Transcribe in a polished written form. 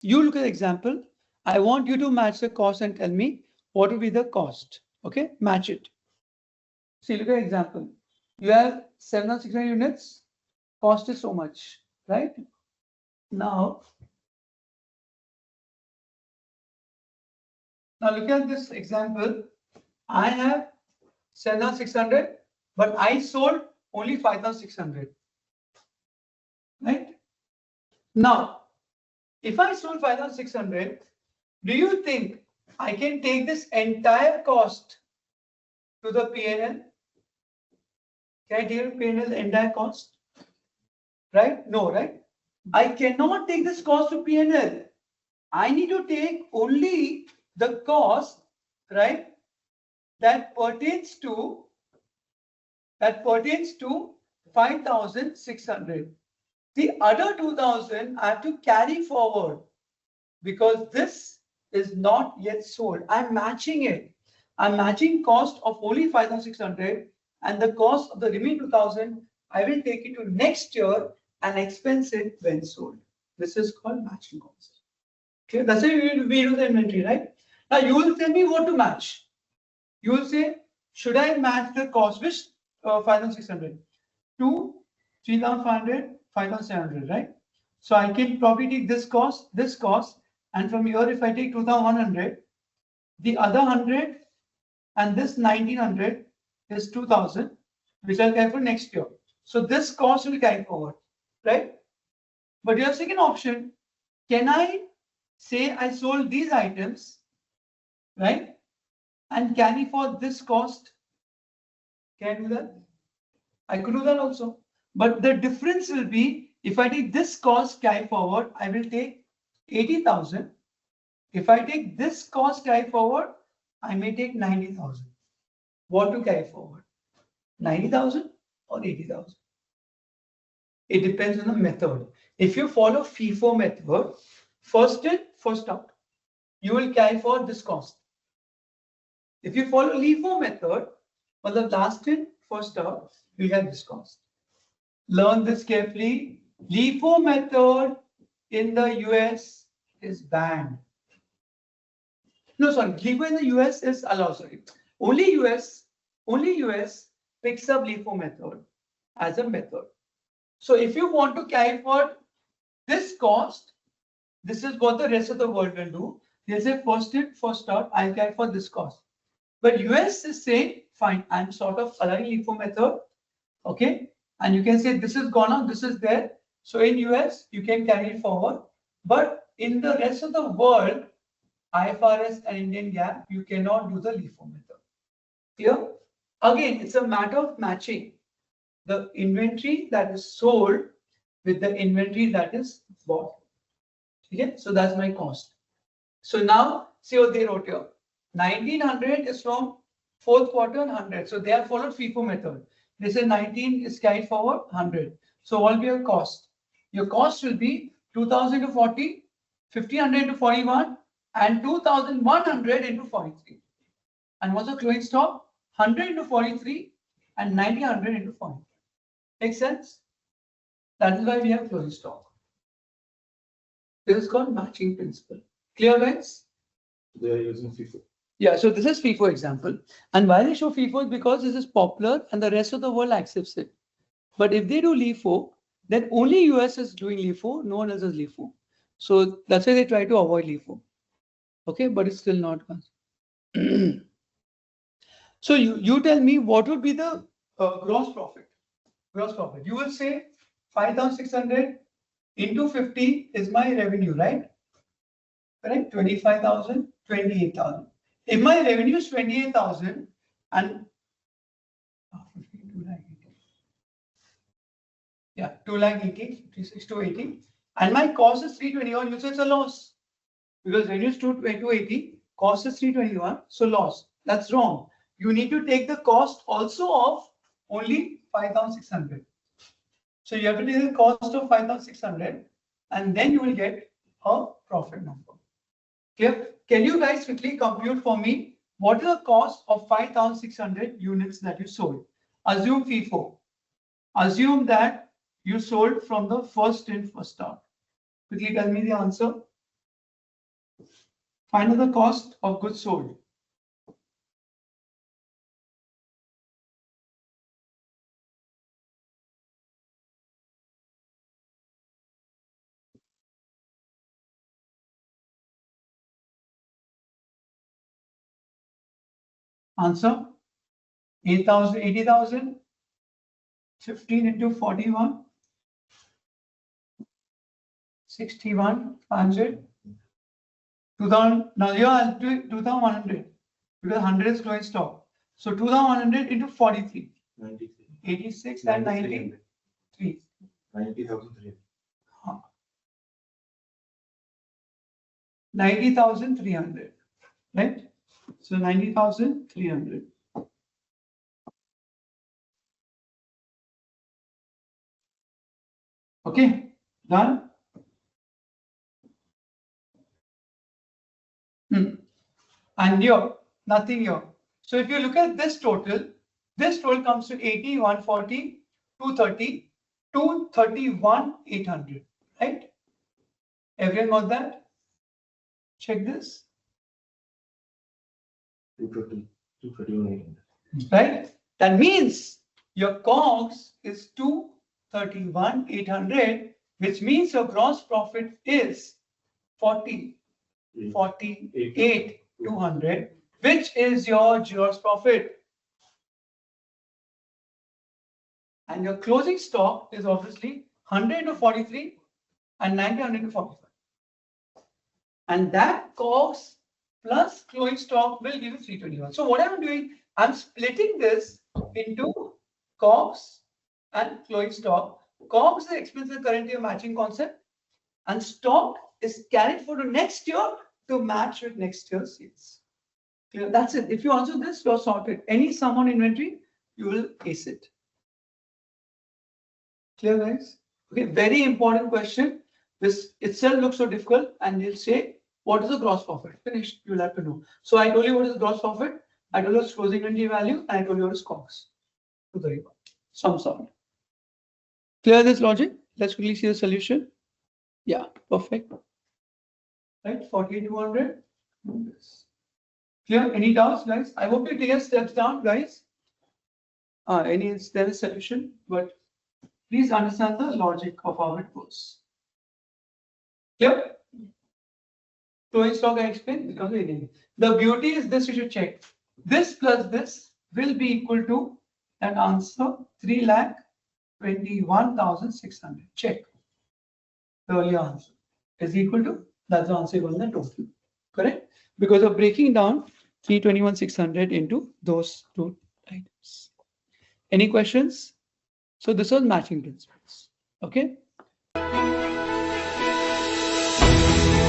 You look at the example. I want you to match the cost and tell me what will be the cost. Okay, match it. See, look at the example. You have 7,600 units. Cost is so much, right? Now look at this example. I have 7,600, but I sold only 5,600. Right? Now, if I sold 5,600, do you think I can take this entire cost to the P&L? Can I take P&L entire cost? Right? No, right? I cannot take this cost to P&L. I need to take only the cost, right? That pertains to 5,600. The other 2,000 I have to carry forward because this is not yet sold. I'm matching it. I'm matching cost of only 5,600 and the cost of the remaining 2,000. I will take it to next year and expense it when sold. This is called matching concept. Okay, that's why we do the inventory, right? Now you will tell me what to match. You will say, should I match the cost which 5,600 to 3,500, 5,700, right? So I can probably take this cost, and from here if I take 2,100, the other 100 and this 1,900 is 2,000, which I'll carry for next year. So this cost will carry forward, right? But your second option, can I say I sold these items, right? And carry for this cost? Can I do that? I could do that also. But the difference will be, if I take this cost carry forward, I will take 80,000. If I take this cost carry forward, I may take 90,000. What to carry forward? 90,000 or 80,000? It depends on the method. If you follow FIFO method, first in, first out, you will carry forward this cost. If you follow LIFO method, for the last in, first out, you have this cost. Learn this carefully. LIFO method in the US is banned. No, sorry, LIFO in the US is allowed. Sorry, only US picks up LIFO method as a method. So if you want to carry forward this cost, this is what the rest of the world will do. They'll say first in, first out, I'll carry for this cost. But US is saying, fine, I'm sort of allowing LIFO method. Okay. And you can say this is gone out, this is there. So in US, you can carry it forward. But in the rest of the world, IFRS and Indian GAAP, you cannot do the LIFO method. Clear? Again, it's a matter of matching the inventory that is sold with the inventory that is bought. Okay, so that's my cost. So now, see what they wrote here. 1,900 is from fourth quarter and 100. So they have followed FIFO method. They say 19 is carried forward 100. So what will be your cost? Your cost will be 2,000 into 40, 1,500 into 41, and 2,100 into 43. And what's the closing stock? 100 into 43 and 100 into 40. Make sense? That is why we have closing stock. This is called matching principle. Clear, guys? They are using FIFO. Yeah, so this is FIFO example. And why they show FIFO is because this is popular and the rest of the world accepts it. But if they do LIFO, then only US is doing LIFO, no one else is LIFO. So that's why they try to avoid LIFO. Okay, but it's still not. So you tell me what would be the gross profit. Gross profit. You will say 5,600 into 50 is my revenue, right? Correct? 25,000, 28,000. If my revenue is 28,000 and 280, 280, and my cost is 321, you say it's a loss because revenue is 280, cost is 321, so loss. That's wrong. You need to take the cost also of only 5,600. So you have to take the cost of 5,600 and then you will get a profit number. Clear? Can you guys quickly compute for me what is the cost of 5,600 units that you sold? Assume FIFO. Assume that you sold from the first in, first out. Quickly tell me the answer. Find out the cost of goods sold. Answer 8,000, 80,000, 15 into 41, 61,500, 2,000. Now here I'll do it 2,100 because 100 is closing stock. So 2,100 into 43, 93. 86 and 93. 90,300. 90,300, right? So 90,300. Okay, done. And here, nothing here. So if you look at this total comes to 80, 140, 230, 231, 800, right? Everyone got that? Check this. 230, 231, 800. Right? That means your COGS is 231, 800, which means your gross profit is 40, 48, 200, which is your gross profit. And your closing stock is obviously 100 to 43 and 90 to 45. And that COGS plus closing stock will give you 321. So what I'm doing, I'm splitting this into COGS and closing stock. COGS is the expense of current year matching concept, and stock is carried forward to next year to match with next year's sales. Clear? That's it. If you answer this, you're sorted. Any sum on inventory, you will ace it. Clear, guys? Okay, very important question. This itself looks so difficult, and they'll say, what is the gross profit? Finished, you'll have to know. So I told you what is the gross profit, I told you what's closing inventory value, and I told you what is COGS. Some sort. Clear this logic? Let's quickly see the solution. Yeah, perfect. Right, 4,200. Clear? Any doubts, guys? I hope you clear steps down, guys. There is solution, but please understand the logic of how it goes. Clear? Closing stock I explained because the beauty is this, you should check. This plus this will be equal to an answer 3,21,600. Check. The earlier answer is equal to, that's the answer on the total. Correct? Because of breaking down 321,600 into those two items. Any questions? So this was matching principles. Okay.